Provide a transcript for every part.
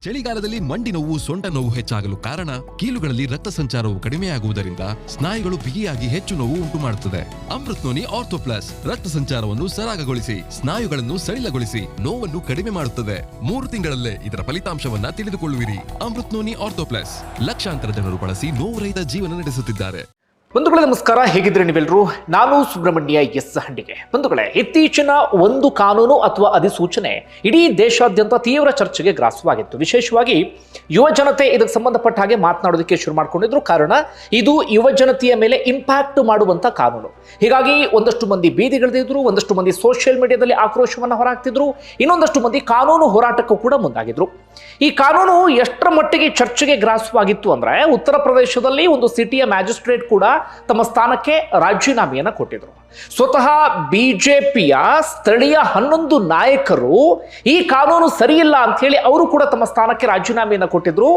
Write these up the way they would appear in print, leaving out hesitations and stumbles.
ಚಳಿಗಾಲದಲ್ಲಿ ಮಂಡಿ ನೋವು ಸೊಂಟ ನೋವು ಹೆಚ್ಚಾಗಲು ಕಾರಣ ಕೀಲುಗಳಲ್ಲಿ ರಕ್ತ ಸಂಚಾರವು ಕಡಿಮೆಯಾಗುವುದರಿಂದ ಸ್ನಾಯುಗಳು ಬಿಗಿಯಾಗಿ ಹೆಚ್ಚು ನೋವು ಉಂಟು ಮಾಡುತ್ತದೆ. ಅಮೃತ್ನೋನಿ ಆರ್ಥೋ ಪ್ಲಸ್ ರಕ್ತ ಸಂಚಾರವನ್ನು ಸರಾಗಗೊಳಿಸಿ ಸ್ನಾಯುಗಳನ್ನು ಸಡಿಲಗೊಳಿಸಿ ನೋವನ್ನು ಕಡಿಮೆ ಮಾಡುತ್ತದೆ. 3 ತಿಂಗಳಲ್ಲೇ ಇದರ ಫಲಿತಾಂಶವನ್ನ ತಿಳಿದುಕೊಳ್ಳುವಿರಿ. ಅಮೃತ್ನೋನಿ ಆರ್ಥೋ ಪ್ಲಸ್ ಲಕ್ಷಾಂತರ ಜನರು ಬಳಸಿ ನೋವುರಹಿತ ಜೀವನ ನಡೆಸುತ್ತಿದ್ದಾರೆ. ಬಂಧುಗಳೇ ನಮಸ್ಕಾರ, ಹೇಗಿದ್ರೆ ನೀವೆಲ್ಲರೂ? ನಾನು ಸುಬ್ರಹ್ಮಣ್ಯ ಎಸ್ ಹಂಡಿಗೆ. ಬಂಧುಗಳೇ, ಇತ್ತೀಚಿನ ಒಂದು ಕಾನೂನು ಅಥವಾ ಅಧಿಸೂಚನೆ ಇಡೀ ದೇಶಾದ್ಯಂತ ತೀವ್ರ ಚರ್ಚೆಗೆ ಗ್ರಾಸವಾಗಿತ್ತು. ವಿಶೇಷವಾಗಿ ಯುವ ಜನತೆ ಇದಕ್ಕೆ ಸಂಬಂಧಪಟ್ಟ ಹಾಗೆ ಮಾತನಾಡೋದಕ್ಕೆ ಶುರು ಮಾಡ್ಕೊಂಡಿದ್ರು. ಕಾರಣ ಇದು ಯುವ ಜನತೆಯ ಮೇಲೆ ಇಂಪ್ಯಾಕ್ಟ್ ಮಾಡುವಂತ ಕಾನೂನು. ಹೀಗಾಗಿ ಒಂದಷ್ಟು ಮಂದಿ ಬೀದಿಗಿಳಿದಿದ್ರು, ಒಂದಷ್ಟು ಮಂದಿ ಸೋಷಿಯಲ್ ಮೀಡಿಯಾದಲ್ಲಿ ಆಕ್ರೋಶವನ್ನು ಹೊರಹಾಕ್ತಿದ್ರು, ಇನ್ನೊಂದಷ್ಟು ಮಂದಿ ಕಾನೂನು ಹೋರಾಟಕ್ಕೂ ಕೂಡ ಮುಂದಾಗಿದ್ರು. ಈ ಕಾನೂನು ಎಷ್ಟರ ಮಟ್ಟಿಗೆ ಚರ್ಚೆಗೆ ಗ್ರಾಸವಾಗಿತ್ತು ಅಂದ್ರೆ, ಉತ್ತರ ಪ್ರದೇಶದಲ್ಲಿ ಒಂದು ಸಿಟಿಯ ಮ್ಯಾಜಿಸ್ಟ್ರೇಟ್ ಕೂಡ ತಮ್ಮ ಸ್ಥಾನಕ್ಕೆ ರಾಜೀನಾಮೆಯನ್ನು ಕೊಟ್ಟಿದ್ರು. ಸ್ವತಃ ಬಿಜೆಪಿಯ ಸ್ಥಳೀಯ 11 ನಾಯಕರು ಈ ಕಾನೂನು ಸರಿಯಿಲ್ಲ ಅಂತ ಹೇಳಿ ಅವರು ಕೂಡ ತಮ್ಮ ಸ್ಥಾನಕ್ಕೆ ರಾಜೀನಾಮೆಯನ್ನು ಕೊಟ್ಟಿದ್ರು.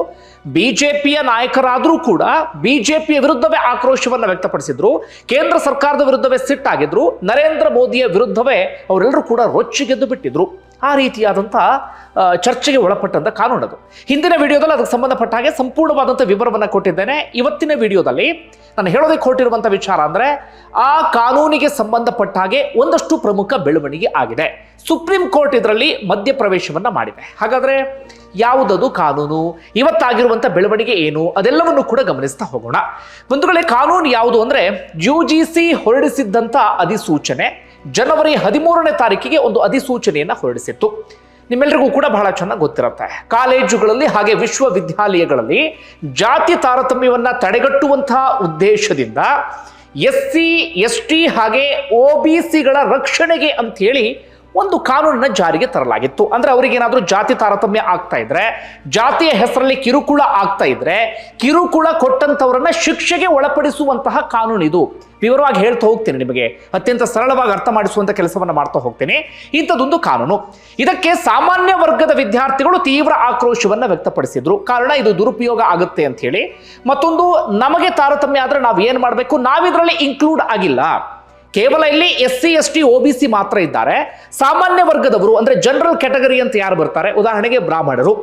ಬಿಜೆಪಿಯ ನಾಯಕರಾದರೂ ಕೂಡ ಬಿಜೆಪಿಯ ವಿರುದ್ಧವೇ ಆಕ್ರೋಶವನ್ನು ವ್ಯಕ್ತಪಡಿಸಿದ್ರು. ಕೇಂದ್ರ ಸರ್ಕಾರದ ವಿರುದ್ಧವೇ ಸಿಟ್ಟಾಗಿದ್ರು. ನರೇಂದ್ರ ಮೋದಿಯ ವಿರುದ್ಧವೇ ಅವರೆಲ್ಲರೂ ಕೂಡ ರೊಚ್ಚಿಗೆದ್ದು ಬಿಟ್ಟಿದ್ರು. ಆ ರೀತಿಯಾದಂಥ ಚರ್ಚೆಗೆ ಒಳಪಟ್ಟಂತ ಕಾನೂನು ಅದು. ಹಿಂದಿನ ವಿಡಿಯೋದಲ್ಲಿ ಅದಕ್ಕೆ ಸಂಬಂಧಪಟ್ಟ ಹಾಗೆ ಸಂಪೂರ್ಣವಾದಂಥ ವಿವರವನ್ನು ಕೊಟ್ಟಿದ್ದೇನೆ. ಇವತ್ತಿನ ವಿಡಿಯೋದಲ್ಲಿ ನಾನು ಹೇಳೋದಕ್ಕೆ ಹೊರಟಿರುವಂಥ ವಿಚಾರ ಅಂದರೆ, ಆ ಕಾನೂನಿಗೆ ಸಂಬಂಧಪಟ್ಟ ಹಾಗೆ ಒಂದಷ್ಟು ಪ್ರಮುಖ ಬೆಳವಣಿಗೆ ಆಗಿದೆ. ಸುಪ್ರೀಂ ಕೋರ್ಟ್ ಇದರಲ್ಲಿ ಮಧ್ಯಪ್ರವೇಶವನ್ನ ಮಾಡಿದೆ. ಹಾಗಾದ್ರೆ ಯಾವುದದು ಕಾನೂನು, ಇವತ್ತಾಗಿರುವಂಥ ಬೆಳವಣಿಗೆ ಏನು, ಅದೆಲ್ಲವನ್ನು ಕೂಡ ಗಮನಿಸ್ತಾ ಹೋಗೋಣ. ಬಂಧುಗಳೇ, ಕಾನೂನು ಯಾವುದು ಅಂದರೆ, UGC ಹೊರಡಿಸಿದ್ದಂಥ ಅಧಿಸೂಚನೆ ಜನವರಿ 13ನೇ ತಾರೀಕಿಗೆ ಒಂದು ಅಧಿಸೂಚನೆಯನ್ನು ಹೊರಡಿಸಿತ್ತು. ನಿಮ್ಮೆಲ್ಲರಿಗೂ ಕೂಡ ಬಹಳ ಚೆನ್ನಾಗಿ ಗೊತ್ತಿರುತ್ತೆ. ಕಾಲೇಜುಗಳಲ್ಲಿ ಹಾಗೆ ವಿಶ್ವವಿದ್ಯಾಲಯಗಳಲ್ಲಿ ಜಾತಿ ತಾರತಮ್ಯವನ್ನ ತಡೆಗಟ್ಟುವಂತಹ ಉದ್ದೇಶದಿಂದ SC ST ಹಾಗೆ OBCಗಳ ರಕ್ಷಣೆಗೆ ಅಂತ ಹೇಳಿ ಒಂದು ಕಾನೂನನ್ನ ಜಾರಿಗೆ ತರಲಾಗಿತ್ತು. ಅಂದ್ರೆ ಅವರಿಗೆ ಏನಾದರೂ ಜಾತಿ ತಾರತಮ್ಯ ಆಗ್ತಾ ಇದ್ರೆ, ಜಾತಿಯ ಹೆಸರಲ್ಲಿ ಕಿರುಕುಳ ಆಗ್ತಾ ಇದ್ರೆ, ಕಿರುಕುಳ ಕೊಟ್ಟಂತವರನ್ನ ಶಿಕ್ಷೆಗೆ ಒಳಪಡಿಸುವಂತಹ ಕಾನೂನು ಇದು. ವಿವರವಾಗಿ ಹೇಳ್ತಾ ಹೋಗ್ತೇನೆ, ನಿಮಗೆ ಅತ್ಯಂತ ಸರಳವಾಗಿ ಅರ್ಥ ಮಾಡಿಸುವಂತ ಕೆಲಸವನ್ನ ಮಾಡ್ತಾ ಹೋಗ್ತೇನೆ. ಇಂಥದ್ದೊಂದು ಕಾನೂನು. ಇದಕ್ಕೆ ಸಾಮಾನ್ಯ ವರ್ಗದ ವಿದ್ಯಾರ್ಥಿಗಳು ತೀವ್ರ ಆಕ್ರೋಶವನ್ನ ವ್ಯಕ್ತಪಡಿಸಿದ್ರು. ಕಾರಣ ಇದು ದುರುಪಯೋಗ ಆಗುತ್ತೆ ಅಂತ ಹೇಳಿ. ಮತ್ತೊಂದು, ನಮಗೆ ತಾರತಮ್ಯ ಆದ್ರೆ ನಾವು ಏನ್ ಮಾಡಬೇಕು, ನಾವಿದ್ರಲ್ಲಿ ಇನ್ಕ್ಲೂಡ್ ಆಗಿಲ್ಲ. ಕೇವಲ ಇಲ್ಲಿ SC ST OBC ಮಾತ್ರ ಇದ್ದಾರೆ. ಸಾಮಾನ್ಯ ವರ್ಗದವರು ಅಂದ್ರೆ ಜನರಲ್ ಕ್ಯಾಟಗರಿ ಅಂತ ಯಾರು ಬರ್ತಾರೆ, ಉದಾಹರಣೆಗೆ ಬ್ರಾಹ್ಮಣರು,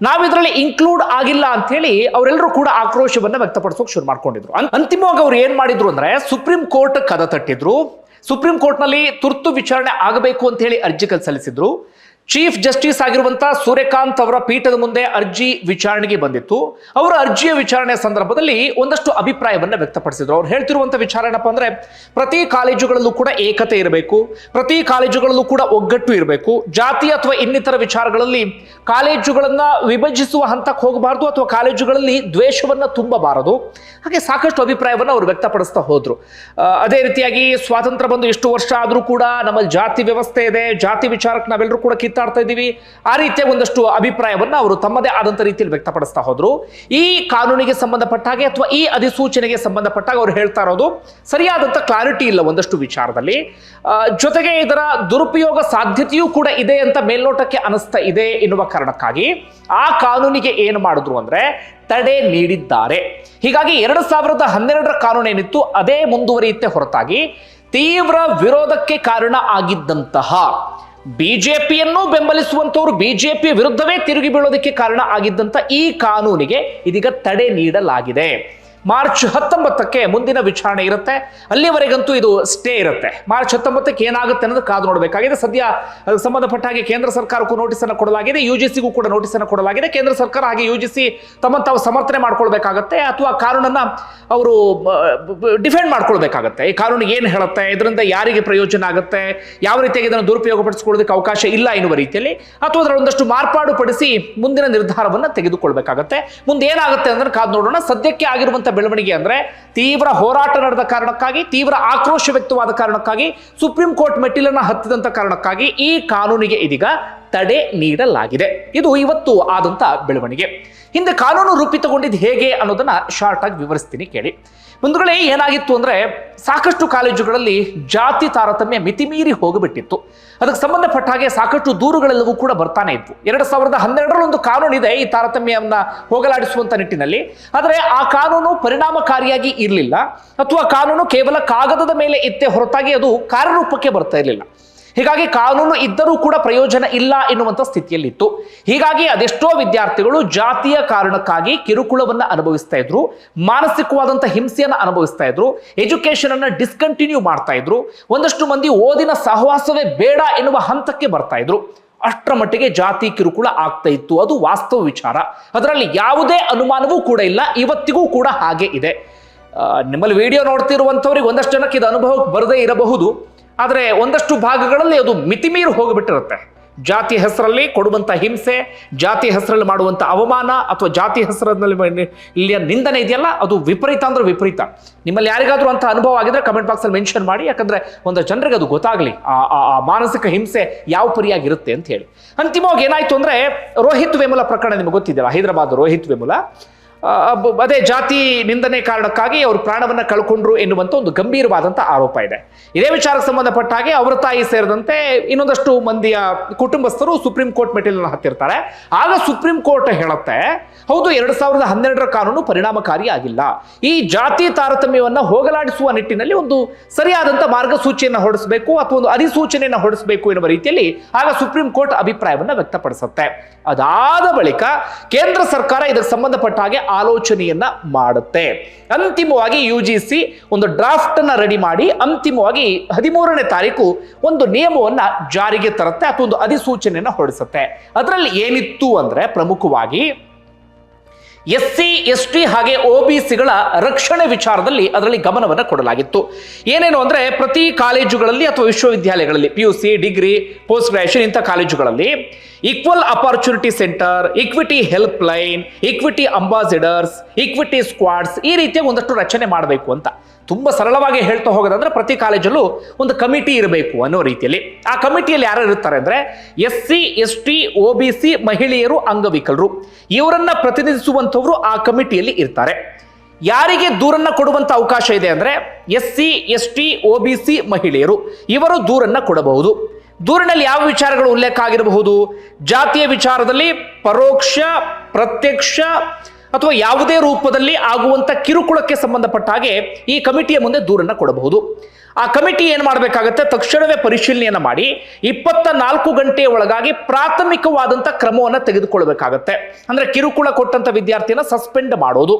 ನಾವಿದ್ರಲ್ಲಿ ಇನ್ಕ್ಲೂಡ್ ಆಗಿಲ್ಲ ಅಂತ ಹೇಳಿ ಅವರೆಲ್ಲರೂ ಕೂಡ ಆಕ್ರೋಶವನ್ನ ವ್ಯಕ್ತಪಡಿಸೋಕೆ ಶುರು ಮಾಡ್ಕೊಂಡಿದ್ರು. ಅಂತಿಮವಾಗಿ ಅವ್ರು ಏನ್ ಮಾಡಿದ್ರು ಅಂದ್ರೆ, ಸುಪ್ರೀಂ ಕೋರ್ಟ್ ಕದ ತಟ್ಟಿದ್ರು. ಸುಪ್ರೀಂ ಕೋರ್ಟ್ ನಲ್ಲಿ ತುರ್ತು ವಿಚಾರಣೆ ಆಗಬೇಕು ಅಂತ ಹೇಳಿ ಅರ್ಜಿ ಸಲ್ಲಿಸಿದ್ರು. ಚೀಫ್ ಜಸ್ಟಿಸ್ ಆಗಿರುವಂತಹ ಸೂರ್ಯಕಾಂತ್ ಅವರ ಪೀಠದ ಮುಂದೆ ಅರ್ಜಿ ವಿಚಾರಣೆಗೆ ಬಂದಿತ್ತು. ಅವರ ಅರ್ಜಿಯ ವಿಚಾರಣೆ ಸಂದರ್ಭದಲ್ಲಿ ಒಂದಷ್ಟು ಅಭಿಪ್ರಾಯವನ್ನ ವ್ಯಕ್ತಪಡಿಸಿದ್ರು. ಅವ್ರು ಹೇಳ್ತಿರುವಂತ ವಿಚಾರ ಏನಪ್ಪ ಅಂದ್ರೆ, ಪ್ರತಿ ಕಾಲೇಜುಗಳಲ್ಲೂ ಕೂಡ ಏಕತೆ ಇರಬೇಕು, ಪ್ರತಿ ಕಾಲೇಜುಗಳಲ್ಲೂ ಕೂಡ ಒಗ್ಗಟ್ಟು ಇರಬೇಕು, ಜಾತಿ ಅಥವಾ ಇನ್ನಿತರ ವಿಚಾರಗಳಲ್ಲಿ ಕಾಲೇಜುಗಳನ್ನ ವಿಭಜಿಸುವ ಹಂತಕ್ಕೆ ಹೋಗಬಾರದು ಅಥವಾ ಕಾಲೇಜುಗಳಲ್ಲಿ ದ್ವೇಷವನ್ನ ತುಂಬಬಾರದು. ಹಾಗೆ ಸಾಕಷ್ಟು ಅಭಿಪ್ರಾಯವನ್ನ ಅವರು ವ್ಯಕ್ತಪಡಿಸ್ತಾ ಹೋದ್ರು. ಅದೇ ರೀತಿಯಾಗಿ ಸ್ವಾತಂತ್ರ್ಯ ಬಂದು ಎಷ್ಟು ವರ್ಷ ಆದ್ರೂ ಕೂಡ ನಮ್ಮಲ್ಲಿ ಜಾತಿ ವ್ಯವಸ್ಥೆ ಇದೆ, ಜಾತಿ ವಿಚಾರಕ್ಕೆ ನಾವೆಲ್ಲರೂ ಕೂಡ ಕಿತ್ತಾಡ್ತಾ ಇದ್ದೀವಿ. ಆ ರೀತಿಯ ಒಂದಷ್ಟು ಅಭಿಪ್ರಾಯವನ್ನ ಅವರು ತಮ್ಮದೇ ಆದಂತ ರೀತಿಯಲ್ಲಿ ವ್ಯಕ್ತಪಡಿಸ್ತಾ ಹೋದ್ರು. ಈ ಕಾನೂನಿಗೆ ಸಂಬಂಧಪಟ್ಟ ಹಾಗೆ ಅಥವಾ ಈ ಅಧಿಸೂಚನೆಗೆ ಸಂಬಂಧಪಟ್ಟಾಗ ಅವರು ಹೇಳ್ತಾ ಇರೋದು ಸರಿಯಾದಂತ ಕ್ಲಾರಿಟಿ ಇಲ್ಲ ಒಂದಷ್ಟು ವಿಚಾರದಲ್ಲಿ. ಜೊತೆಗೆ ಇದರ ದುರುಪಯೋಗ ಸಾಧ್ಯತೆಯೂ ಕೂಡ ಇದೆ ಅಂತ ಮೇಲ್ನೋಟಕ್ಕೆ ಅನಿಸ್ತಾ ಇದೆ ಎನ್ನುವ ಕಾರಣಕ್ಕಾಗಿ ಆ ಕಾನೂನಿಗೆ ಏನು ಮಾಡಿದ್ರು ಅಂದ್ರೆ, ತಡೆ ನೀಡಿದ್ದಾರೆ. ಹೀಗಾಗಿ 2012ರ ಕಾನೂನು ಏನಿತ್ತು ಅದೇ ಮುಂದುವರಿಯುತ್ತೆ ಹೊರತಾಗಿ ತೀವ್ರ ವಿರೋಧಕ್ಕೆ ಕಾರಣ ಆಗಿದ್ದಂತಹ, ಬಿಜೆಪಿಯನ್ನು ಬೆಂಬಲಿಸುವಂತವರು ಬಿಜೆಪಿ ವಿರುದ್ಧವೇ ತಿರುಗಿ ಬೀಳೋದಕ್ಕೆ ಕಾರಣ ಆಗಿದ್ದಂತ ಈ ಕಾನೂನಿಗೆ ಇದೀಗ ತಡೆ ನೀಡಲಾಗಿದೆ. ಮಾರ್ಚ್ 19ಕ್ಕೆ ಮುಂದಿನ ವಿಚಾರಣೆ ಇರುತ್ತೆ. ಅಲ್ಲಿವರೆಗಂತೂ ಇದು ಸ್ಟೇ ಇರುತ್ತೆ. ಮಾರ್ಚ್ 19ಕ್ಕೆ ಏನಾಗುತ್ತೆ ಅನ್ನೋದು ಕಾದು ನೋಡಬೇಕಾಗಿದೆ. ಸದ್ಯ ಅದಕ್ಕೆ ಸಂಬಂಧಪಟ್ಟ ಹಾಗೆ ಕೇಂದ್ರ ಸರ್ಕಾರಕ್ಕೂ ನೋಟಿಸ್ ಅನ್ನು ಕೊಡಲಾಗಿದೆ, UGCಗೂ ಕೂಡ ನೋಟಿಸ್ ಅನ್ನು ಕೊಡಲಾಗಿದೆ. ಕೇಂದ್ರ ಸರ್ಕಾರ ಹಾಗೆ UGC ತಾವು ಸಮರ್ಥನೆ ಮಾಡ್ಕೊಳ್ಬೇಕಾಗತ್ತೆ ಅಥವಾ ಕಾನೂನನ್ನ ಅವರು ಡಿಫೆಂಡ್ ಮಾಡ್ಕೊಳ್ಬೇಕಾಗತ್ತೆ. ಈ ಕಾನೂನಿಗೆ ಏನು ಹೇಳುತ್ತೆ, ಇದರಿಂದ ಯಾರಿಗೆ ಪ್ರಯೋಜನ ಆಗುತ್ತೆ, ಯಾವ ರೀತಿಯಾಗಿ ಇದನ್ನು ದುರುಪಯೋಗ ಪಡಿಸಿಕೊಳ್ಳೋದಕ್ಕೆ ಅವಕಾಶ ಇಲ್ಲ ಎನ್ನುವ ರೀತಿಯಲ್ಲಿ, ಅಥವಾ ಅದರ ಒಂದಷ್ಟು ಮಾರ್ಪಾಡು ಪಡಿಸಿ ಮುಂದಿನ ನಿರ್ಧಾರವನ್ನು ತೆಗೆದುಕೊಳ್ಬೇಕಾಗತ್ತೆ. ಮುಂದೆ ಏನಾಗುತ್ತೆ ಅಂದ್ರೆ ಕಾದು ನೋಡೋಣ. ಸದ್ಯಕ್ಕೆ ಆಗಿರುವಂತಹ ಬೆಳವಣಿಗೆ ಅಂದ್ರೆ, ತೀವ್ರ ಹೋರಾಟ ನಡೆದ ಕಾರಣಕ್ಕಾಗಿ, ತೀವ್ರ ಆಕ್ರೋಶ ವ್ಯಕ್ತವಾದ ಕಾರಣಕ್ಕಾಗಿ, ಸುಪ್ರೀಂ ಕೋರ್ಟ್ ಮೆಟ್ಟಿಲನ್ನ ಹತ್ತಿದಂತ ಕಾರಣಕ್ಕಾಗಿ ಈ ಕಾನೂನಿಗೆ ಇದೀಗ ತಡೆ ನೀಡಲಾಗಿದೆ. ಇದು ಇವತ್ತು ಆದಂತ ಬೆಳವಣಿಗೆ. ಹಿಂದೆ ಕಾನೂನು ರೂಪಿತಗೊಂಡಿದ್ದು ಹೇಗೆ ಅನ್ನೋದನ್ನ ಶಾರ್ಟ್ ಆಗಿ ವಿವರಿಸ್ತೀನಿ ಕೇಳಿ. ಬಂಧುಗಳೇ, ಏನಾಗಿತ್ತು ಅಂದ್ರೆ, ಸಾಕಷ್ಟು ಕಾಲೇಜುಗಳಲ್ಲಿ ಜಾತಿ ತಾರತಮ್ಯ ಮಿತಿಮೀರಿ ಹೋಗಿಬಿಟ್ಟಿತ್ತು. ಅದಕ್ಕೆ ಸಂಬಂಧಪಟ್ಟ ಹಾಗೆ ಸಾಕಷ್ಟು ದೂರುಗಳೆಲ್ಲವೂ ಕೂಡ ಬರ್ತಾನೆ ಇದ್ವು. 2012ರಲ್ಲಿ ಒಂದು ಕಾನೂನು ಇದೆ ಈ ತಾರತಮ್ಯವನ್ನ ಹೋಗಲಾಡಿಸುವಂತ ನಿಟ್ಟಿನಲ್ಲಿ. ಆದರೆ ಆ ಕಾನೂನು ಪರಿಣಾಮಕಾರಿಯಾಗಿ ಇರಲಿಲ್ಲ, ಅಥವಾ ಕಾನೂನು ಕೇವಲ ಕಾಗದದ ಮೇಲೆ ಇತ್ತೆ ಹೊರತಾಗಿ ಅದು ಕಾರ್ಯರೂಪಕ್ಕೆ ಬರ್ತಾ ಇರಲಿಲ್ಲ. ಹೀಗಾಗಿ ಕಾನೂನು ಇದ್ದರೂ ಕೂಡ ಪ್ರಯೋಜನ ಇಲ್ಲ ಎನ್ನುವಂಥ ಸ್ಥಿತಿಯಲ್ಲಿತ್ತು. ಹೀಗಾಗಿ ಅದೆಷ್ಟೋ ವಿದ್ಯಾರ್ಥಿಗಳು ಜಾತಿಯ ಕಾರಣಕ್ಕಾಗಿ ಕಿರುಕುಳವನ್ನು ಅನುಭವಿಸ್ತಾ ಇದ್ರು, ಮಾನಸಿಕವಾದಂಥ ಹಿಂಸೆಯನ್ನು ಅನುಭವಿಸ್ತಾ ಇದ್ರು, ಎಜುಕೇಶನ್ ಅನ್ನ ಡಿಸ್ಕಂಟಿನ್ಯೂ ಮಾಡ್ತಾ ಇದ್ರು. ಒಂದಷ್ಟು ಮಂದಿ ಓದಿನ ಸಹವಾಸವೇ ಬೇಡ ಎನ್ನುವ ಹಂತಕ್ಕೆ ಬರ್ತಾ ಇದ್ರು. ಅಷ್ಟರ ಮಟ್ಟಿಗೆ ಜಾತಿ ಕಿರುಕುಳ ಆಗ್ತಾ ಇತ್ತು. ಅದು ವಾಸ್ತವ ವಿಚಾರ, ಅದರಲ್ಲಿ ಯಾವುದೇ ಅನುಮಾನವೂ ಕೂಡ ಇಲ್ಲ. ಇವತ್ತಿಗೂ ಕೂಡ ಹಾಗೆ ಇದೆ. ನಿಮ್ಮಲ್ಲಿ ವಿಡಿಯೋ ನೋಡ್ತಿರುವಂಥವ್ರಿಗೆ ಒಂದಷ್ಟು ಜನಕ್ಕೆ ಇದು ಅನುಭವಕ್ಕೆ ಬರದೇ ಇರಬಹುದು, ಆದರೆ ಒಂದಷ್ಟು ಭಾಗಗಳಲ್ಲಿ ಅದು ಮಿತಿಮೀರಿ ಹೋಗಿಬಿಟ್ಟಿರುತ್ತೆ. ಜಾತಿ ಹೆಸರಲ್ಲಿ ಕೊಡುವಂಥ ಹಿಂಸೆ, ಜಾತಿ ಹೆಸರಲ್ಲಿ ಮಾಡುವಂಥ ಅವಮಾನ ಅಥವಾ ಜಾತಿ ಹೆಸರಲ್ಲಿ ಇಲ್ಲಿಯ ನಿಂದನೆ ಇದೆಯಲ್ಲ, ಅದು ವಿಪರೀತ ಅಂದ್ರೆ ವಿಪರೀತ. ನಿಮ್ಮಲ್ಲಿ ಯಾರಿಗಾದ್ರೂ ಅಂತ ಅನುಭವ ಆಗಿದ್ರೆ ಕಮೆಂಟ್ ಬಾಕ್ಸಲ್ಲಿ ಮೆನ್ಷನ್ ಮಾಡಿ, ಯಾಕಂದ್ರೆ ಒಂದು ಜನರಿಗೆ ಅದು ಗೊತ್ತಾಗಲಿ ಆ ಮಾನಸಿಕ ಹಿಂಸೆ ಯಾವ ಪರಿಯಾಗಿರುತ್ತೆ ಅಂತ ಹೇಳಿ. ಅಂತಿಮವಾಗಿ ಏನಾಯ್ತು ಅಂದ್ರೆ, ರೋಹಿತ್ ವೇಮುಲ ಪ್ರಕರಣ ನಿಮಗೆ ಗೊತ್ತಿದೆಯಲ್ಲ, ಹೈದರಾಬಾದ್ ರೋಹಿತ್ ವೇಮುಲ ಅದೇ ಜಾತಿ ನಿಂದನೆ ಕಾರಣಕ್ಕಾಗಿ ಅವರು ಪ್ರಾಣವನ್ನ ಕಳ್ಕೊಂಡ್ರು ಎನ್ನುವಂತ ಒಂದು ಗಂಭೀರವಾದಂತಹ ಆರೋಪ ಇದೆ. ಇದೇ ವಿಚಾರಕ್ಕೆ ಸಂಬಂಧಪಟ್ಟ ಹಾಗೆ ಅವರ ತಾಯಿ ಸೇರಿದಂತೆ ಇನ್ನೊಂದಷ್ಟು ಮಂದಿಯ ಕುಟುಂಬಸ್ಥರು ಸುಪ್ರೀಂ ಕೋರ್ಟ್ ಮೆಟ್ಟಿಲನ್ನು ಹತ್ತಿರ್ತಾರೆ. ಆಗ ಸುಪ್ರೀಂ ಕೋರ್ಟ್ ಹೇಳುತ್ತೆ, ಹೌದು 2012ರ ಕಾನೂನು ಪರಿಣಾಮಕಾರಿ ಆಗಿಲ್ಲ, ಈ ಜಾತಿ ತಾರತಮ್ಯವನ್ನ ಹೋಗಲಾಡಿಸುವ ನಿಟ್ಟಿನಲ್ಲಿ ಒಂದು ಸರಿಯಾದಂತ ಮಾರ್ಗಸೂಚಿಯನ್ನು ಹೊರಡಿಸಬೇಕು ಅಥವಾ ಒಂದು ಅಧಿಸೂಚನೆಯನ್ನು ಹೊರಡಿಸಬೇಕು ಎನ್ನುವ ರೀತಿಯಲ್ಲಿ ಆಗ ಸುಪ್ರೀಂ ಕೋರ್ಟ್ ಅಭಿಪ್ರಾಯವನ್ನ ವ್ಯಕ್ತಪಡಿಸುತ್ತೆ. ಅದಾದ ಬಳಿಕ ಕೇಂದ್ರ ಸರ್ಕಾರ ಇದಕ್ಕೆ ಸಂಬಂಧಪಟ್ಟ ಹಾಗೆ ಆಲೋಚನೆಯನ್ನ ಮಾಡುತ್ತೆ. ಅಂತಿಮವಾಗಿ UGC ಒಂದು ಡ್ರಾಫ್ಟ್ ಅನ್ನ ರೆಡಿ ಮಾಡಿ ಅಂತಿಮವಾಗಿ 13ನೇ ತಾರೀಕು ಒಂದು ನಿಯಮವನ್ನ ಜಾರಿಗೆ ತರುತ್ತೆ ಅಥವಾ ಒಂದು ಅಧಿಸೂಚನೆಯನ್ನ ಹೊರಡಿಸುತ್ತೆ. ಅದರಲ್ಲಿ ಏನಿತ್ತು ಅಂದ್ರೆ, ಪ್ರಮುಖವಾಗಿ SC ST ಹಾಗೆ OBCಗಳ ರಕ್ಷಣೆ ವಿಚಾರದಲ್ಲಿ ಅದರಲ್ಲಿ ಗಮನವನ್ನು ಕೊಡಲಾಗಿತ್ತು. ಏನೇನು ಅಂದ್ರೆ, ಪ್ರತಿ ಕಾಲೇಜುಗಳಲ್ಲಿ ಅಥವಾ ವಿಶ್ವವಿದ್ಯಾಲಯಗಳಲ್ಲಿ PUC, ಡಿಗ್ರಿ, ಪೋಸ್ಟ್ ಗ್ರಾಜುಯೇಷನ್ ಇಂಥ ಕಾಲೇಜುಗಳಲ್ಲಿ equal opportunity centre, equity help line, equity ambassadors, equity squads, ಈ ರೀತಿಯ ಒಂದಷ್ಟು ರಚನೆ ಮಾಡಬೇಕು ಅಂತ. ತುಂಬಾ ಸರಳವಾಗಿ ಹೇಳ್ತಾ ಹೋಗೋದಂದ್ರೆ, ಪ್ರತಿ ಕಾಲೇಜಲ್ಲೂ ಒಂದು ಕಮಿಟಿ ಇರಬೇಕು ಅನ್ನೋ ರೀತಿಯಲ್ಲಿ. ಆ ಕಮಿಟಿಯಲ್ಲಿ ಯಾರು ಇರ್ತಾರೆ ಅಂದ್ರೆ, SC ST OBC ಮಹಿಳೆಯರು, ಅಂಗವಿಕಲರು, ಇವರನ್ನ ಪ್ರತಿನಿಧಿಸುವಂತವರು ಆ ಕಮಿಟಿಯಲ್ಲಿ ಇರ್ತಾರೆ. ಯಾರಿಗೆ ದೂರನ್ನ ಕೊಡುವಂತ ಅವಕಾಶ ಇದೆ ಅಂದ್ರೆ, SC ST OBC ಮಹಿಳೆಯರು ಇವರು ದೂರನ್ನ ಕೊಡಬಹುದು. ದೂರಿನಲ್ಲಿ ಯಾವ ವಿಚಾರಗಳು ಉಲ್ಲೇಖ ಆಗಿರಬಹುದು? ಜಾತಿಯ ವಿಚಾರದಲ್ಲಿ ಪರೋಕ್ಷ, ಪ್ರತ್ಯಕ್ಷ ಅಥವಾ ಯಾವುದೇ ರೂಪದಲ್ಲಿ ಆಗುವಂತ ಕಿರುಕುಳಕ್ಕೆ ಸಂಬಂಧಪಟ್ಟ ಹಾಗೆ ಈ ಕಮಿಟಿಯ ಮುಂದೆ ದೂರನ್ನ ಕೊಡಬಹುದು. ಆ ಕಮಿಟಿ ಏನ್ ಮಾಡಬೇಕಾಗತ್ತೆ, ತಕ್ಷಣವೇ ಪರಿಶೀಲನೆಯನ್ನ ಮಾಡಿ 24 ಗಂಟೆಯ ಒಳಗಾಗಿ ಪ್ರಾಥಮಿಕವಾದಂತ ಕ್ರಮವನ್ನ ತೆಗೆದುಕೊಳ್ಬೇಕಾಗತ್ತೆ. ಅಂದ್ರೆ ಕಿರುಕುಳ ಕೊಟ್ಟಂತ ವಿದ್ಯಾರ್ಥಿಯನ್ನ ಸಸ್ಪೆಂಡ್ ಮಾಡೋದು.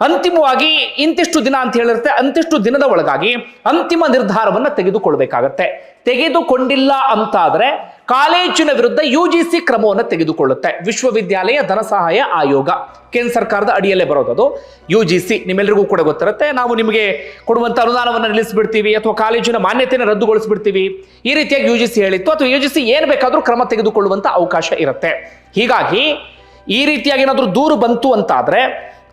ಅಂತಿಮವಾಗಿ ಇಂತಿಷ್ಟು ದಿನ ಅಂತ ಹೇಳಿರುತ್ತೆ, ಅಂತಿಷ್ಟು ದಿನದ ಒಳಗಾಗಿ ಅಂತಿಮ ನಿರ್ಧಾರವನ್ನ ತೆಗೆದುಕೊಳ್ಬೇಕಾಗತ್ತೆ. ತೆಗೆದುಕೊಂಡಿಲ್ಲ ಅಂತಾದ್ರೆ ಕಾಲೇಜಿನ ವಿರುದ್ಧ UGC ಕ್ರಮವನ್ನು ತೆಗೆದುಕೊಳ್ಳುತ್ತೆ. ವಿಶ್ವವಿದ್ಯಾಲಯ ಧನ ಸಹಾಯ ಆಯೋಗ, ಕೇಂದ್ರ ಸರ್ಕಾರದ ಅಡಿಯಲ್ಲೇ ಬರೋದು UGC. ನಿಮ್ಮೆಲ್ಲರಿಗೂ ಕೂಡ ಗೊತ್ತಿರುತ್ತೆ, ನಾವು ನಿಮಗೆ ಕೊಡುವಂತ ಅನುದಾನವನ್ನು ನಿಲ್ಲಿಸ್ಬಿಡ್ತೀವಿ ಅಥವಾ ಕಾಲೇಜಿನ ಮಾನ್ಯತೆಯನ್ನು ರದ್ದುಗೊಳಿಸ್ಬಿಡ್ತೀವಿ, ಈ ರೀತಿಯಾಗಿ UGC ಹೇಳಿತ್ತು. ಅಥವಾ UGC ಏನ್ ಬೇಕಾದ್ರೂ ಕ್ರಮ ತೆಗೆದುಕೊಳ್ಳುವಂತ ಅವಕಾಶ ಇರುತ್ತೆ. ಹೀಗಾಗಿ ಈ ರೀತಿಯಾಗಿ ಏನಾದ್ರೂ ದೂರು ಬಂತು ಅಂತಾದ್ರೆ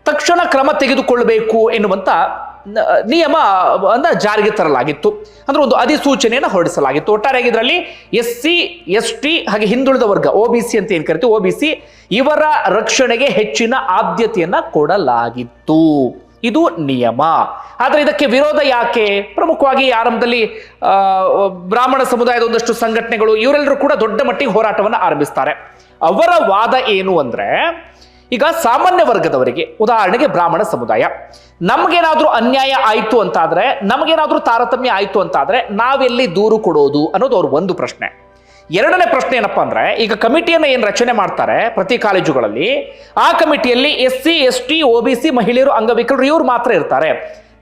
ತಕ್ಷಣ ಕ್ರಮ ತೆಗೆದುಕೊಳ್ಳಬೇಕು ಎನ್ನುವಂತ ನಿಯಮ ಜಾರಿಗೆ ತರಲಾಗಿತ್ತು. ಅಂದ್ರೆ ಒಂದು ಅಧಿಸೂಚನೆಯನ್ನು ಹೊರಡಿಸಲಾಗಿತ್ತು. ಒಟ್ಟಾರೆಯಾಗಿ ಇದರಲ್ಲಿ SC ST ಹಾಗೆ ಹಿಂದುಳಿದ ವರ್ಗ OBC ಅಂತ ಏನ್ ಕರಿತೀವಿ, OBC ಇವರ ರಕ್ಷಣೆಗೆ ಹೆಚ್ಚಿನ ಆದ್ಯತೆಯನ್ನ ಕೊಡಲಾಗಿತ್ತು. ಇದು ನಿಯಮ. ಆದ್ರೆ ಇದಕ್ಕೆ ವಿರೋಧ ಯಾಕೆ? ಪ್ರಮುಖವಾಗಿ ಆರಂಭದಲ್ಲಿ ಬ್ರಾಹ್ಮಣ ಸಮುದಾಯದ ಒಂದಷ್ಟು ಸಂಘಟನೆಗಳು ಇವರೆಲ್ಲರೂ ಕೂಡ ದೊಡ್ಡ ಮಟ್ಟಿಗೆ ಹೋರಾಟವನ್ನು ಆರಂಭಿಸ್ತಾರೆ. ಅವರ ವಾದ ಏನು ಅಂದ್ರೆ, ಈಗ ಸಾಮಾನ್ಯ ವರ್ಗದವರಿಗೆ, ಉದಾಹರಣೆಗೆ ಬ್ರಾಹ್ಮಣ ಸಮುದಾಯ, ನಮಗೇನಾದ್ರೂ ಅನ್ಯಾಯ ಆಯ್ತು ಅಂತಾದ್ರೆ, ನಮಗೇನಾದ್ರೂ ತಾರತಮ್ಯ ಆಯ್ತು ಅಂತಾದ್ರೆ ನಾವೆಲ್ಲಿ ದೂರು ಕೊಡೋದು ಅನ್ನೋದು ಅವ್ರ ಒಂದು ಪ್ರಶ್ನೆ. ಎರಡನೇ ಪ್ರಶ್ನೆ ಏನಪ್ಪಾ ಅಂದ್ರೆ, ಈಗ ಕಮಿಟಿಯನ್ನ ಏನ್ ರಚನೆ ಮಾಡ್ತಾರೆ ಪ್ರತಿ ಕಾಲೇಜುಗಳಲ್ಲಿ, ಆ ಕಮಿಟಿಯಲ್ಲಿ SC ST OBC ಮಹಿಳೆಯರು, ಅಂಗವಿಕಲರು ಇವ್ರು ಮಾತ್ರ ಇರ್ತಾರೆ.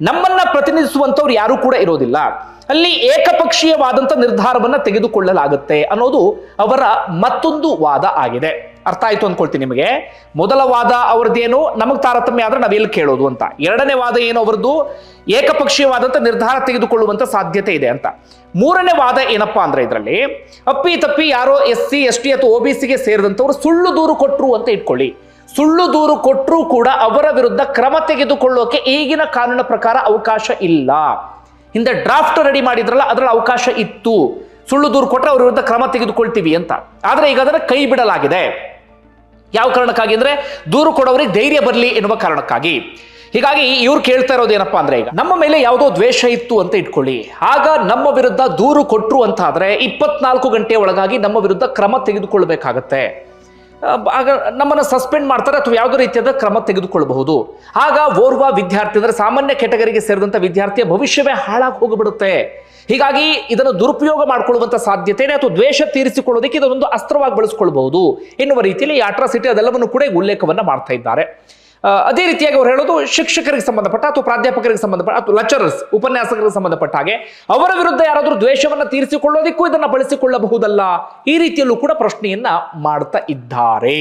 ನಮ್ಮನ್ನ ಪ್ರತಿನಿಧಿಸುವಂತವ್ರು ಯಾರು ಕೂಡ ಇರೋದಿಲ್ಲ. ಅಲ್ಲಿ ಏಕಪಕ್ಷೀಯವಾದಂತ ನಿರ್ಧಾರವನ್ನ ತೆಗೆದುಕೊಳ್ಳಲಾಗುತ್ತೆ ಅನ್ನೋದು ಅವರ ಮತ್ತೊಂದು ವಾದ ಆಗಿದೆ. ಅರ್ಥ ಆಯ್ತು ಅನ್ಕೊಳ್ತೀನಿ ನಿಮಗೆ. ಮೊದಲ ವಾದ ಅವ್ರದ್ದೇನು, ನಮಗ್ ತಾರತಮ್ಯ ಆದ್ರೆ ನಾವೆಲ್ಲಿ ಕೇಳೋದು ಅಂತ. ಎರಡನೇ ವಾದ ಏನು ಅವರದ್ದು, ಏಕಪಕ್ಷೀಯವಾದಂತ ನಿರ್ಧಾರ ತೆಗೆದುಕೊಳ್ಳುವಂತ ಸಾಧ್ಯತೆ ಇದೆ ಅಂತ. ಮೂರನೇ ವಾದ ಏನಪ್ಪಾ ಅಂದ್ರೆ, ಇದರಲ್ಲಿ ಅಪ್ಪಿ ತಪ್ಪಿ ಯಾರೋ SC ST ಅಥವಾ OBCಗೆ ಸೇರಿದಂತವ್ರು ಸುಳ್ಳು ದೂರು ಕೊಟ್ರು ಅಂತ ಇಟ್ಕೊಳ್ಳಿ. ಸುಳ್ಳು ದೂರು ಕೊಟ್ಟರೂ ಕೂಡ ಅವರ ವಿರುದ್ಧ ಕ್ರಮ ತೆಗೆದುಕೊಳ್ಳೋಕೆ ಈಗಿನ ಕಾನೂನಿನ ಪ್ರಕಾರ ಅವಕಾಶ ಇಲ್ಲ. ಹಿಂದೆ ಡ್ರಾಫ್ಟ್ ರೆಡಿ ಮಾಡಿದ್ರಲ್ಲ, ಅದರಲ್ಲಿ ಅವಕಾಶ ಇತ್ತು. ಸುಳ್ಳು ದೂರು ಕೊಟ್ಟರೆ ಅವ್ರ ವಿರುದ್ಧ ಕ್ರಮ ತೆಗೆದುಕೊಳ್ತೀವಿ ಅಂತ. ಆದ್ರೆ ಈಗ ಅದನ್ನ ಕೈ ಬಿಡಲಾಗಿದೆ. ಯಾವ ಕಾರಣಕ್ಕಾಗಿ ಅಂದ್ರೆ, ದೂರು ಕೊಡೋರಿಗೆ ಧೈರ್ಯ ಬರಲಿ ಎನ್ನುವ ಕಾರಣಕ್ಕಾಗಿ. ಹೀಗಾಗಿ ಇವ್ರು ಕೇಳ್ತಾ ಇರೋದು ಏನಪ್ಪಾ ಅಂದ್ರೆ, ಈಗ ನಮ್ಮ ಮೇಲೆ ಯಾವುದೋ ದ್ವೇಷ ಇತ್ತು ಅಂತ ಇಟ್ಕೊಳ್ಳಿ, ಆಗ ನಮ್ಮ ವಿರುದ್ಧ ದೂರು ಕೊಟ್ರು ಅಂತ ಆದ್ರೆ 24 ಗಂಟೆ ಒಳಗಾಗಿ ನಮ್ಮ ವಿರುದ್ಧ ಕ್ರಮ ತೆಗೆದುಕೊಳ್ಬೇಕಾಗತ್ತೆ. ಆಗ ನಮ್ಮನ್ನು ಸಸ್ಪೆಂಡ್ ಮಾಡ್ತಾರೆ ಅಥವಾ ಯಾವುದೇ ರೀತಿಯಾದ ಕ್ರಮ ತೆಗೆದುಕೊಳ್ಳಬಹುದು. ಆಗ ಓರ್ವ ವಿದ್ಯಾರ್ಥಿ ಅಂದ್ರೆ ಸಾಮಾನ್ಯ ಕೆಟಗರಿಗೆ ಸೇರಿದಂತ ವಿದ್ಯಾರ್ಥಿಯ ಭವಿಷ್ಯವೇ ಹಾಳಾಗಿ ಹೋಗಿಬಿಡುತ್ತೆ. ಹೀಗಾಗಿ ಇದನ್ನು ದುರುಪಯೋಗ ಮಾಡಿಕೊಳ್ಳುವಂತ ಸಾಧ್ಯತೆ ಅಥವಾ ದ್ವೇಷ ತೀರಿಸಿಕೊಳ್ಳೋದಕ್ಕೆ ಇದೊಂದು ಅಸ್ತ್ರವಾಗಿ ಬಳಸಿಕೊಳ್ಳಬಹುದು ಎನ್ನುವ ರೀತಿಯಲ್ಲಿ ಈ ಅಟ್ರಾಸಿಟಿ ಅದೆಲ್ಲವನ್ನು ಕೂಡ ಉಲ್ಲೇಖವನ್ನ ಮಾಡ್ತಾ ಇದ್ದಾರೆ. ಅದೇ ರೀತಿಯಾಗಿ ಅವರು ಹೇಳೋದು ಶಿಕ್ಷಕರಿಗೆ ಸಂಬಂಧಪಟ್ಟ ಅಥವಾ ಪ್ರಾಧ್ಯಾಪಕರಿಗೆ ಸಂಬಂಧಪಟ್ಟ ಅಥವಾ ಲೆಕ್ಚರರ್ಸ್ ಉಪನ್ಯಾಸಕರಿಗೆ ಸಂಬಂಧಪಟ್ಟ ಹಾಗೆ ಅವರ ವಿರುದ್ಧ ಯಾರಾದರೂ ದ್ವೇಷವನ್ನ ತೀರಿಸಿಕೊಳ್ಳೋದಕ್ಕೂ ಇದನ್ನ ಬಳಸಿಕೊಳ್ಳಬಹುದಲ್ಲ, ಈ ರೀತಿಯಲ್ಲೂ ಕೂಡ ಪ್ರಶ್ನೆಯನ್ನ ಮಾಡ್ತಾ ಇದ್ದಾರೆ.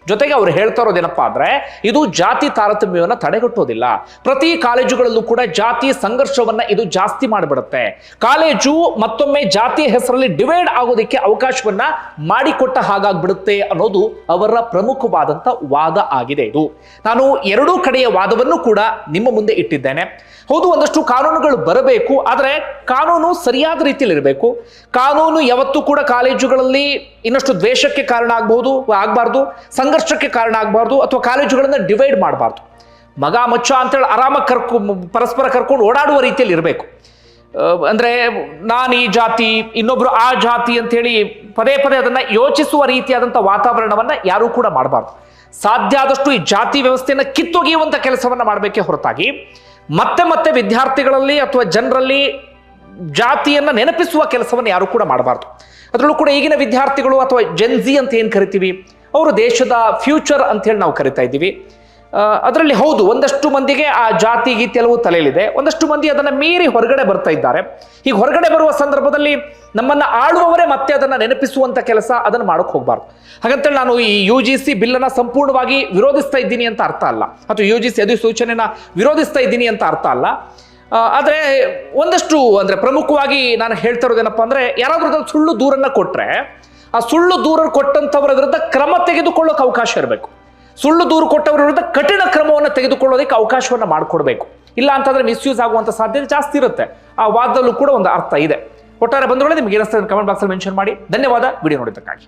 ಜೊತೆಗೆ ಅವರು ಹೇಳ್ತಾ ಇರೋದೇನಪ್ಪಾ ಅಂದ್ರೆ ಇದು ಜಾತಿ ತಾರತಮ್ಯವನ್ನ ತಡೆಗಟ್ಟೋದಿಲ್ಲ. ಪ್ರತಿ ಕಾಲೇಜುಗಳಲ್ಲೂ ಕೂಡ ಜಾತಿ ಸಂಘರ್ಷವನ್ನ ಇದು ಜಾಸ್ತಿ ಮಾಡಿಬಿಡುತ್ತೆ. ಕಾಲೇಜು ಮತ್ತೊಮ್ಮೆ ಜಾತಿಯ ಹೆಸರಲ್ಲಿ ಡಿವೈಡ್ ಆಗೋದಕ್ಕೆ ಅವಕಾಶವನ್ನ ಮಾಡಿಕೊಟ್ಟ ಹಾಗಾಗ್ಬಿಡುತ್ತೆ ಅನ್ನೋದು ಅವರ ಪ್ರಮುಖವಾದಂತ ವಾದ ಆಗಿದೆ. ಇದು ನಾನು ಎರಡೂ ಕಡೆಯ ವಾದವನ್ನು ಕೂಡ ನಿಮ್ಮ ಮುಂದೆ ಇಟ್ಟಿದ್ದೇನೆ. ಹೌದು, ಒಂದಷ್ಟು ಕಾನೂನುಗಳು ಬರಬೇಕು, ಆದರೆ ಕಾನೂನು ಸರಿಯಾದ ರೀತಿಯಲ್ಲಿ ಇರಬೇಕು. ಕಾನೂನು ಯಾವತ್ತೂ ಕೂಡ ಕಾಲೇಜುಗಳಲ್ಲಿ ಇನ್ನಷ್ಟು ದ್ವೇಷಕ್ಕೆ ಕಾರಣ ಆಗಬಾರ್ದು, ಸಂಘರ್ಷಕ್ಕೆ ಕಾರಣ ಆಗಬಾರ್ದು, ಅಥವಾ ಕಾಲೇಜುಗಳನ್ನ ಡಿವೈಡ್ ಮಾಡಬಾರ್ದು. ಮಗ ಮಚ್ಚ ಅಂತೇಳಿ ಆರಾಮಾಗಿ ಪರಸ್ಪರ ಕರ್ಕೊಂಡು ಓಡಾಡುವ ರೀತಿಯಲ್ಲಿ ಇರಬೇಕು. ಅಂದ್ರೆ ನಾನು ಈ ಜಾತಿ ಇನ್ನೊಬ್ರು ಆ ಜಾತಿ ಅಂತೇಳಿ ಪದೇ ಪದೇ ಅದನ್ನ ಯೋಚಿಸುವ ರೀತಿಯಾದಂಥ ವಾತಾವರಣವನ್ನ ಯಾರೂ ಕೂಡ ಮಾಡಬಾರ್ದು. ಸಾಧ್ಯ ಆದಷ್ಟು ಈ ಜಾತಿ ವ್ಯವಸ್ಥೆಯನ್ನು ಕಿತ್ತೊಗೆಯುವಂತ ಕೆಲಸವನ್ನ ಮಾಡಬೇಕೇ ಹೊರತಾಗಿ ಮತ್ತೆ ವಿದ್ಯಾರ್ಥಿಗಳಲ್ಲಿ ಅಥವಾ ಜನರಲ್ಲಿ ಜಾತಿಯನ್ನ ನೆನಪಿಸುವ ಕೆಲಸವನ್ನು ಯಾರು ಕೂಡ ಮಾಡಬಾರ್ದು. ಅದರಲ್ಲೂ ಕೂಡ ಈಗಿನ ವಿದ್ಯಾರ್ಥಿಗಳು ಅಥವಾ ಜೆನ್ಜಿ ಅಂತ ಏನ್ ಕರಿತೀವಿ, ಅವರು ದೇಶದ ಫ್ಯೂಚರ್ ಅಂತ ಹೇಳಿ ನಾವು ಕರಿತಾ ಇದ್ದೀವಿ. ಅದರಲ್ಲಿ ಹೌದು, ಒಂದಷ್ಟು ಮಂದಿಗೆ ಆ ಜಾತಿ ಗೀತಿ ಎಲ್ಲವೂ ತಲೆಯಲ್ಲಿದೆ, ಒಂದಷ್ಟು ಮಂದಿ ಅದನ್ನ ಮೀರಿ ಹೊರಗಡೆ ಬರ್ತಾ ಇದ್ದಾರೆ. ಹೀಗೆ ಹೊರಗಡೆ ಬರುವ ಸಂದರ್ಭದಲ್ಲಿ ನಮ್ಮನ್ನ ಆಳುವವರೇ ಮತ್ತೆ ಅದನ್ನ ನೆನಪಿಸುವಂತ ಕೆಲಸ ಅದನ್ನು ಮಾಡೋಕೆ ಹೋಗಬಾರ್ದು. ಹಾಗಂತೇಳಿ ನಾನು ಈ UGC ಬಿಲ್ಲನ್ನ ಸಂಪೂರ್ಣವಾಗಿ ವಿರೋಧಿಸ್ತಾ ಇದ್ದೀನಿ ಅಂತ ಅರ್ಥ ಅಲ್ಲ, ಅಥವಾ UGC ಅಧಿಸೂಚನೆನ ವಿರೋಧಿಸ್ತಾ ಇದ್ದೀನಿ ಅಂತ ಅರ್ಥ ಅಲ್ಲ. ಆದ್ರೆ ಒಂದಷ್ಟು ಅಂದ್ರೆ ಪ್ರಮುಖವಾಗಿ ನಾನು ಹೇಳ್ತಾ ಇರೋದೇನಪ್ಪ ಅಂದ್ರೆ ಯಾರಾದ್ರೂ ಸುಳ್ಳು ದೂರನ್ನ ಕೊಟ್ರೆ ಆ ಸುಳ್ಳು ದೂರ ಕೊಟ್ಟಂತವರ ವಿರುದ್ಧ ಕ್ರಮ ತೆಗೆದುಕೊಳ್ಳೋಕೆ ಅವಕಾಶ ಇರಬೇಕು. ಸುಳ್ಳು ದೂರು ಕೊಟ್ಟವರ ವಿರುದ್ಧ ಕಠಿಣ ಕ್ರಮವನ್ನು ತೆಗೆದುಕೊಳ್ಳೋದಕ್ಕೆ ಅವಕಾಶವನ್ನ ಮಾಡಿಕೊಡ್ಬೇಕು. ಇಲ್ಲ ಅಂತಂದ್ರೆ ಮಿಸ್ಯೂಸ್ ಆಗುವಂತ ಸಾಧ್ಯತೆ ಜಾಸ್ತಿ ಇರುತ್ತೆ. ಆ ವಾದದಲ್ಲೂ ಕೂಡ ಒಂದು ಅರ್ಥ ಇದೆ. ಒಟ್ಟಾರೆ ಬಂಧುಗಳೇ, ನಿಮ್ಗೆ ಏನಿಸ್ತದೆ ಕಮೆಂಟ್ ಬಾಕ್ಸ್ ಅಲ್ಲಿ ಮೆನ್ಷನ್ ಮಾಡಿ. ಧನ್ಯವಾದ ವಿಡಿಯೋ ನೋಡಿದ್ದಕ್ಕಾಗಿ.